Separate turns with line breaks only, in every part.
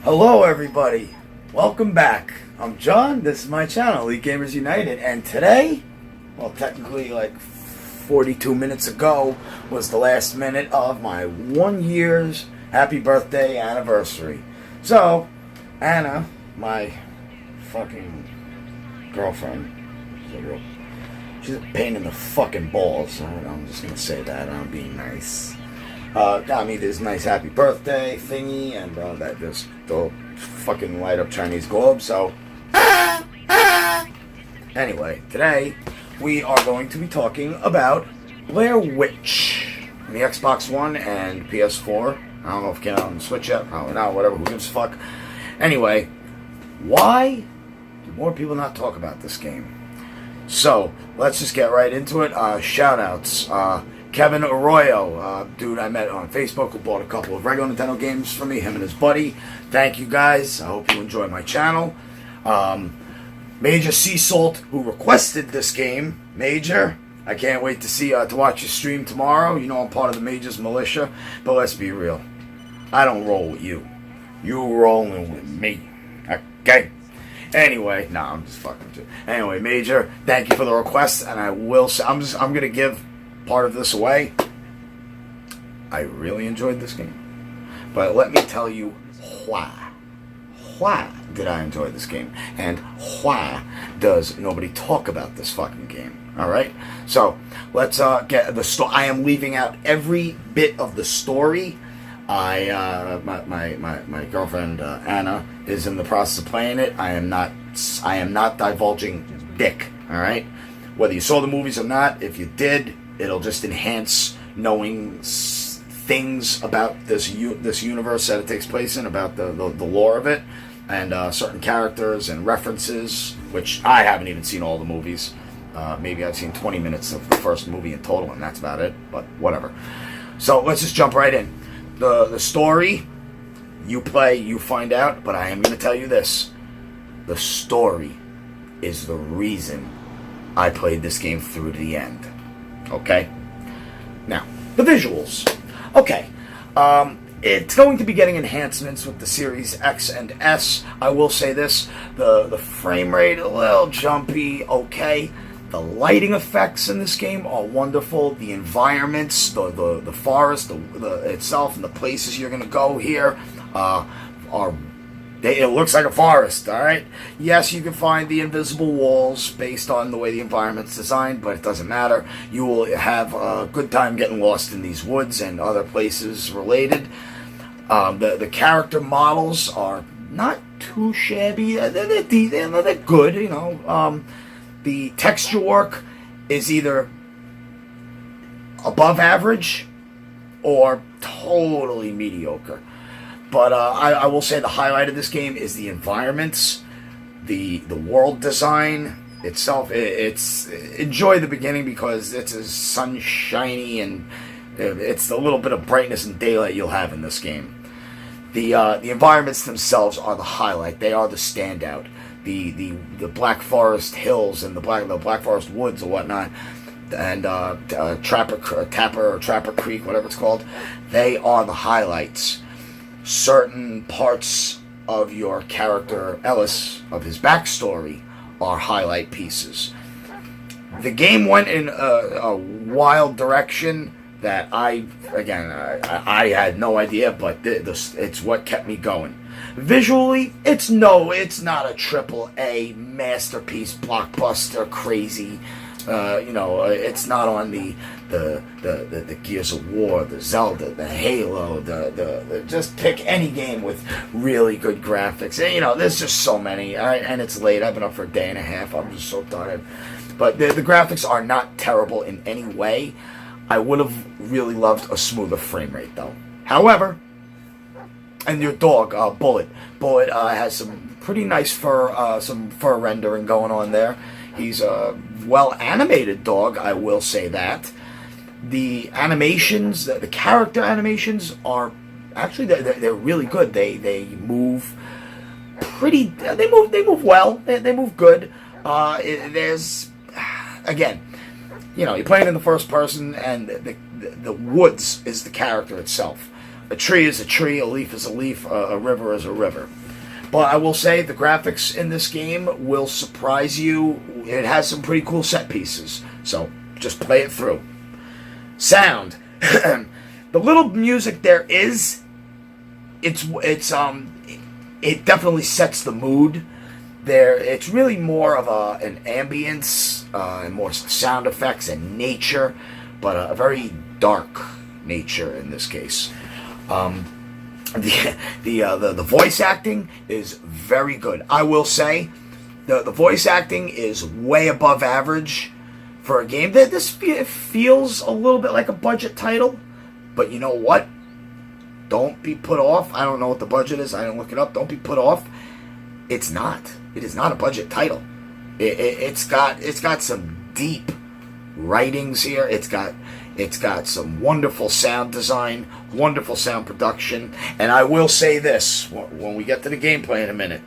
Hello everybody, welcome back. I'm John, this is my channel, Elite Gamers United, and today, well technically like 42 minutes ago, was the last minute of my 1 year's happy birthday anniversary. So, Anna, my fucking girlfriend, she's a pain in the fucking balls, I'm just gonna say that, I'm being nice. Got me this nice happy birthday thingy, and that just the fucking light up Chinese globe. So, anyway, today we are going to be talking about Blair Witch on the Xbox One and PS4. I don't know if it came out on the Switch yet. Oh, no, whatever. Who gives a fuck? Anyway, why do more people not talk about this game? So, let's just get right into it. Shout outs. Kevin Arroyo, dude I met on Facebook who bought a couple of regular Nintendo games for me, him and his buddy. Thank you guys. I hope you enjoy my channel. Major Sea Salt, who requested this game. Major, I can't wait to watch your stream tomorrow. You know I'm part of the Major's militia, but let's be real. I don't roll with you. You rolling with me. Okay? Anyway, no, I'm just fucking with you. Anyway, Major, thank you for the request, and I will say, I'm gonna give part of this away. I really enjoyed this game, but let me tell you why did I enjoy this game, and why does nobody talk about this fucking game? All right, so let's get the story. I am leaving out every bit of the story. My girlfriend Anna is in the process of playing it. I am not divulging dick. All right, whether you saw the movies or not, if you did, it'll just enhance knowing things about this universe that it takes place in, about the lore of it, and certain characters and references, which I haven't even seen all the movies. Maybe I've seen 20 minutes of the first movie in total, and that's about it, but whatever. So let's just jump right in. The story, you play, you find out, but I am going to tell you this. The story is the reason I played this game through to the end. Okay? Now, the visuals. Okay. It's going to be getting enhancements with the Series X and S. I will say this. The frame rate, a little jumpy, okay. The lighting effects in this game are wonderful. The environments, the forest, the itself, and the places you're going to go here it looks like a forest, alright? Yes, you can find the invisible walls based on the way the environment's designed, but it doesn't matter. You will have a good time getting lost in these woods and other places related. The character models are not too shabby. They're good, you know. The texture work is either above average or totally mediocre. But I will say the highlight of this game is the environments, the world design itself. It's enjoy the beginning because it's as sunshiny and it's a little bit of brightness and daylight you'll have in this game. The environments themselves are the highlight. They are the standout. The Black Forest Hills and the Black Forest Woods or whatnot, and Trapper Creek, whatever it's called. They are the highlights. Certain parts of your character Ellis, of his backstory, are highlight pieces. The game went in a wild direction that I had no idea, but it's what kept me going. Visually, it's not a AAA masterpiece, blockbuster, crazy. It's not on the Gears of War, the Zelda, the Halo, the just pick any game with really good graphics. And, there's just so many. And it's late. I've been up for a day and a half. I'm just so tired. But the graphics are not terrible in any way. I would have really loved a smoother frame rate, though. However, and your dog, Bullet has some pretty nice some fur rendering going on there. He's a well-animated dog, I will say that. The animations, the character animations are actually they're really good. They move pretty. They move well. They move good. There's again, you're playing in the first person, and the woods is the character itself. A tree is a tree, a leaf is a leaf, a river is a river. But I will say the graphics in this game will surprise you. It has some pretty cool set pieces, so just play it through. Sound. The little music there is, it definitely sets the mood. It's really more of an ambience and more sound effects and nature, but a very dark nature in this case. The voice acting is very good. I will say the voice acting is way above average for a game that this feels a little bit like a budget title. But you know what? Don't be put off. I don't know what the budget is. I didn't look it up. Don't be put off. It's not. It is not a budget title. It's got some deep writings here. It's got some wonderful sound design, wonderful sound production. And I will say this, when we get to the gameplay in a minute,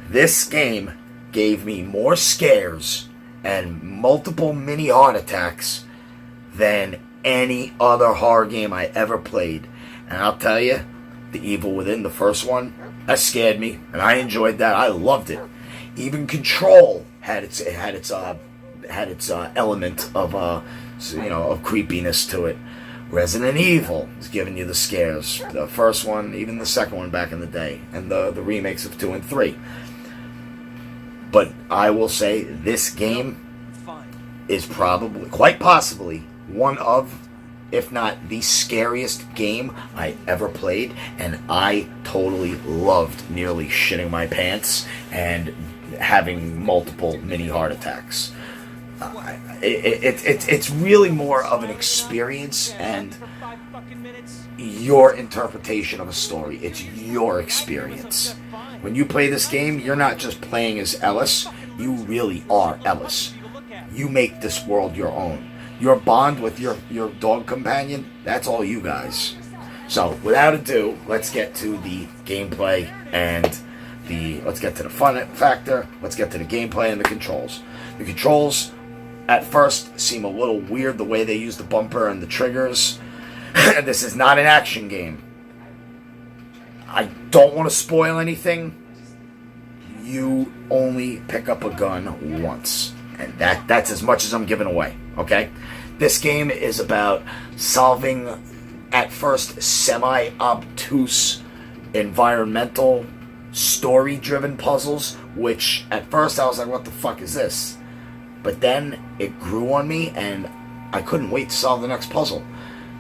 this game gave me more scares and multiple mini heart attacks than any other horror game I ever played. And I'll tell you, The Evil Within, the first one, that scared me, and I enjoyed that. I loved it. Even Control had its element of creepiness to it. Resident Evil is giving you the scares. The first one, even the second one back in the day, and the remakes of 2 and 3. But I will say this game is probably, quite possibly, one of, if not the scariest game I ever played, and I totally loved nearly shitting my pants and having multiple mini heart attacks. It's really more of an experience and your interpretation of a story. It's your experience. When you play this game, you're not just playing as Ellis, you really are Ellis. You make this world your own. Your bond with your dog companion, that's all you guys. So, without ado, let's get to the gameplay and let's get to the fun factor, let's get to the gameplay and the controls. The controls, at first, seem a little weird the way they use the bumper and the triggers. This is not an action game. I don't want to spoil anything. You only pick up a gun once. And that's as much as I'm giving away, okay? This game is about solving, at first, semi-obtuse environmental story-driven puzzles, which at first I was like, what the fuck is this? But then it grew on me, and I couldn't wait to solve the next puzzle.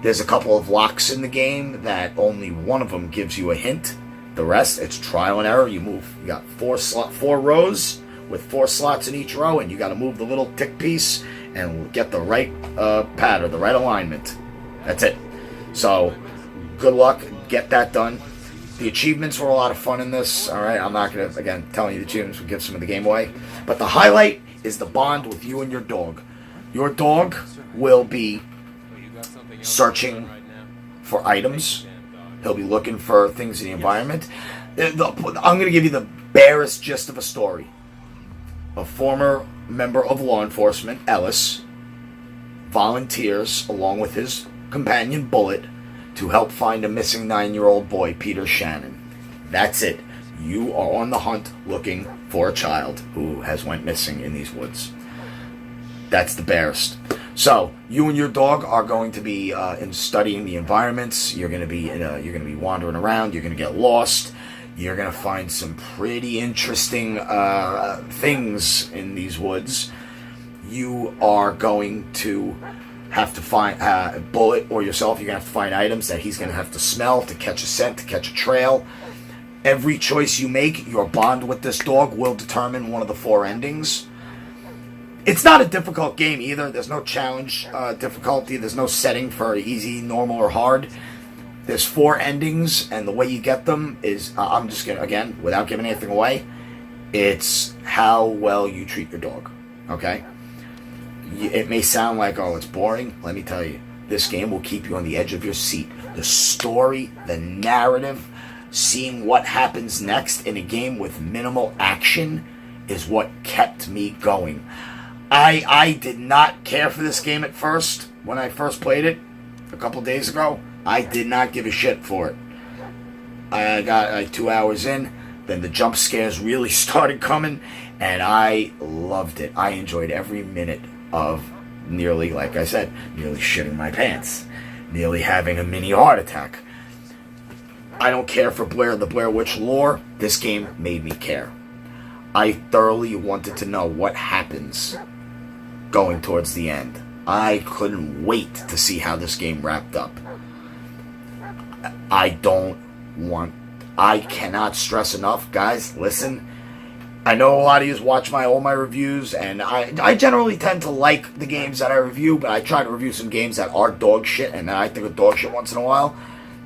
There's a couple of locks in the game that only one of them gives you a hint. The rest, it's trial and error. You move. You got four rows with 4 slots in each row, and you got to move the little tick piece and get the right pattern, the right alignment. That's it. So, good luck. Get that done. The achievements were a lot of fun in this. All right, I'm not going to, again, telling you the achievements will give some of the game away. But the highlight is the bond with you and your dog. Your dog will be searching for items. He'll be looking for things in the environment. I'm going to give you the barest gist of a story. A former member of law enforcement, Ellis, volunteers, along with his companion, Bullet, to help find a missing 9-year-old boy, Peter Shannon. That's it. You are on the hunt looking for a child who has went missing in these woods. That's the barest. So, you and your dog are going to be in studying the environments. You're going to be wandering around. You're going to get lost. You're going to find some pretty interesting things in these woods. You are going to have to find Bullet or yourself. You're going to have to find items that he's going to have to smell to catch a scent, to catch a trail. Every choice you make, your bond with this dog will determine one of the 4 endings. It's not a difficult game either. There's no challenge difficulty. There's no setting for easy, normal, or hard. There's 4 endings, and the way you get them is, I'm just going to, again, without giving anything away, it's how well you treat your dog, okay? It may sound like, oh, it's boring. Let me tell you, this game will keep you on the edge of your seat. The story, the narrative, seeing what happens next in a game with minimal action is what kept me going. I did not care for this game at first when I first played it a couple days ago. I did not give a shit for it. I got like 2 hours in, then the jump scares really started coming, and I loved it. I enjoyed every minute of nearly, like I said, nearly shitting my pants, nearly having a mini heart attack. I don't care for the Blair Witch lore. This game made me care. I thoroughly wanted to know what happens going towards the end. I couldn't wait to see how this game wrapped up. I cannot stress enough, guys, listen. I know a lot of you watch all my reviews, and I generally tend to like the games that I review, but I try to review some games that are dog shit, and I think of dog shit once in a while.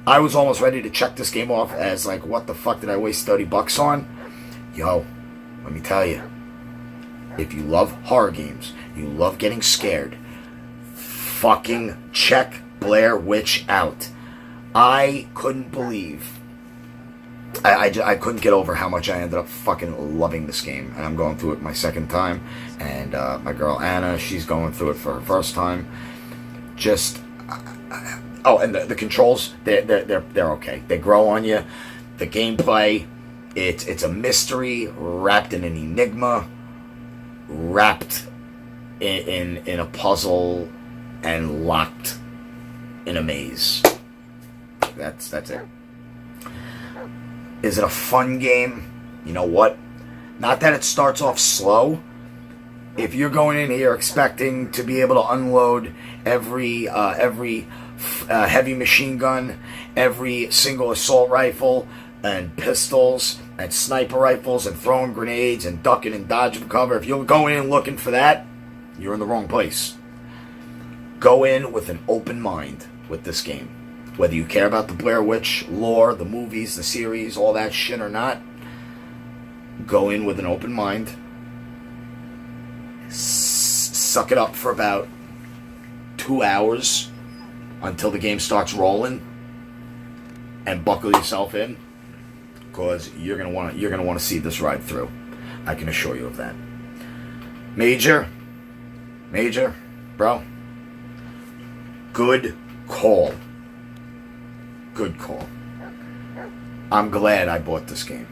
I was almost ready to check this game off as like, what the fuck did I waste $30 on? Yo, let me tell you, if you love horror games, you love getting scared, fucking check Blair Witch out. I couldn't believe, I couldn't get over how much I ended up fucking loving this game. And I'm going through it my second time, and my girl Anna, she's going through it for her first time. Just, and the controls, they're okay. They grow on you. The gameplay, it's a mystery wrapped in an enigma, wrapped in a puzzle, and locked in a maze. That's it. Is it a fun game? You know what? Not that it starts off slow. If you're going in here expecting to be able to unload every heavy machine gun, every single assault rifle, and pistols, and sniper rifles, and throwing grenades, and ducking and dodging cover, if you're going in looking for that, you're in the wrong place. Go in with an open mind with this game. Whether you care about the Blair Witch lore, the movies, the series, all that shit or not, go in with an open mind. Suck it up for about 2 hours until the game starts rolling, and buckle yourself in, because you're gonna want to see this ride through. I can assure you of that. Major, bro, good call. Good call. I'm glad I bought this game.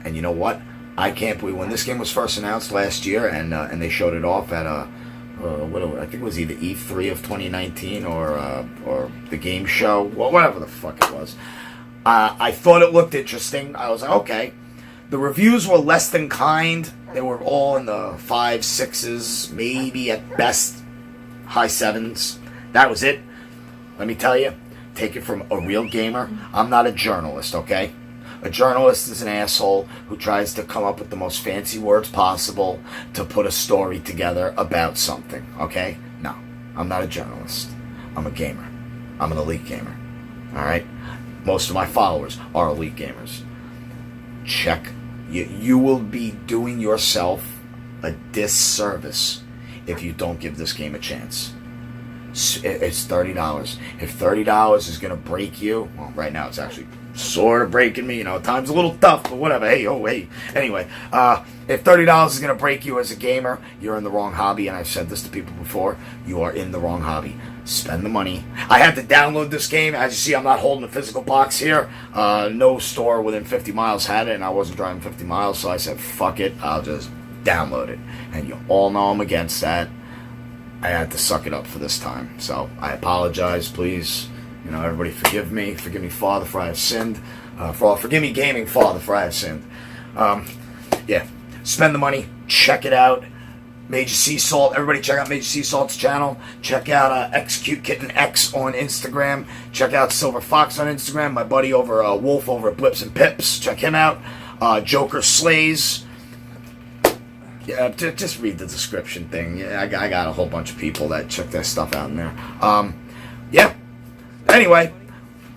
And you know what? I can't believe when this game was first announced last year, and they showed it off at I think it was either E3 of 2019 or the game show, well, whatever the fuck it was. I thought it looked interesting. I was like, okay. The reviews were less than kind. They were all in the 5, 6s, maybe at best high 7s. That was it. Let me tell you. Take it from a real gamer. I'm not a journalist, okay? A journalist is an asshole who tries to come up with the most fancy words possible to put a story together about something, okay? No, I'm not a journalist. I'm a gamer. I'm an elite gamer, all right? Most of my followers are elite gamers. Check. You will be doing yourself a disservice if you don't give this game a chance. It's $30. If $30 is going to break you, well, right now it's actually sort of breaking me. You know, time's a little tough, but whatever. Hey. Anyway, if $30 is going to break you as a gamer, you're in the wrong hobby, and I've said this to people before. You are in the wrong hobby. Spend the money. I had to download this game. As you see, I'm not holding a physical box here. No store within 50 miles had it, and I wasn't driving 50 miles, so I said, fuck it, I'll just download it. And you all know I'm against that. I had to suck it up for this time. So I apologize, please. You know, everybody forgive me. Forgive me, Father, for I have sinned. Forgive me, gaming Father, for I have sinned. Yeah. Spend the money. Check it out. Major Sea Salt. Everybody check out Major Sea Salt's channel. Check out Execute Kitten X on Instagram. Check out Silver Fox on Instagram. My buddy Wolf over at Blips and Pips. Check him out. Joker Slays. Yeah, just read the description thing. Yeah, I got a whole bunch of people that check their stuff out in there. Yeah. Anyway,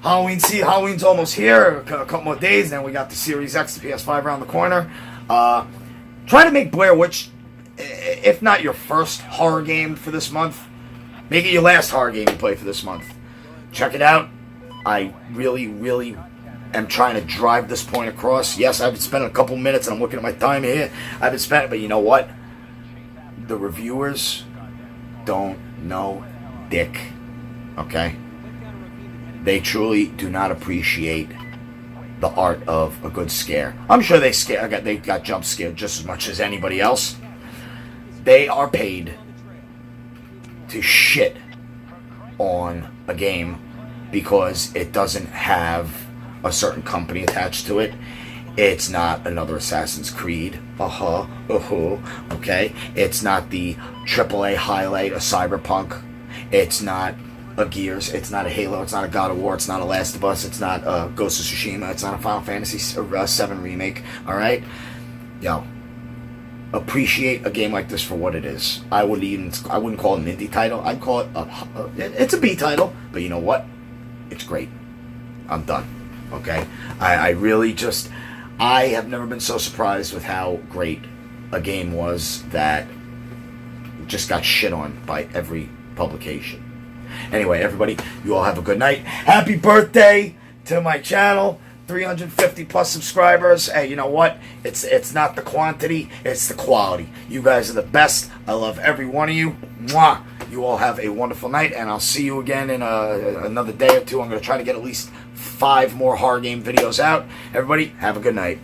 Halloween's almost here. A couple more days, then we got the Series X, the PS5 around the corner. Try to make Blair Witch, if not your first horror game for this month, make it your last horror game you play for this month. Check it out. I really am trying to drive this point across. Yes, I've been spending a couple minutes, and I'm looking at my time here. I've been spending, but you know what? The reviewers don't know dick. Okay? They truly do not appreciate the art of a good scare. I'm sure they got jump scared just as much as anybody else. They are paid to shit on a game because it doesn't have a certain company attached to it. It's not another Assassin's Creed. Okay? It's not the AAA highlight, a Cyberpunk. It's not a Gears. It's not a Halo. It's not a God of War. It's not a Last of Us. It's not a Ghost of Tsushima. It's not a Final Fantasy VII remake. Alright? Yo. Appreciate a game like this for what it is. I wouldn't call it an indie title. I'd call it it's a B title. But you know what? It's great. I'm done. Okay? I really just... I have never been so surprised with how great a game was that just got shit on by every publication. Anyway, everybody, you all have a good night. Happy birthday to my channel. 350 plus subscribers. Hey, you know what? It's not the quantity, it's the quality. You guys are the best. I love every one of you. Mwah! You all have a wonderful night, and I'll see you again in another day or two. I'm going to try to get at least 5 more horror game videos out. Everybody, have a good night.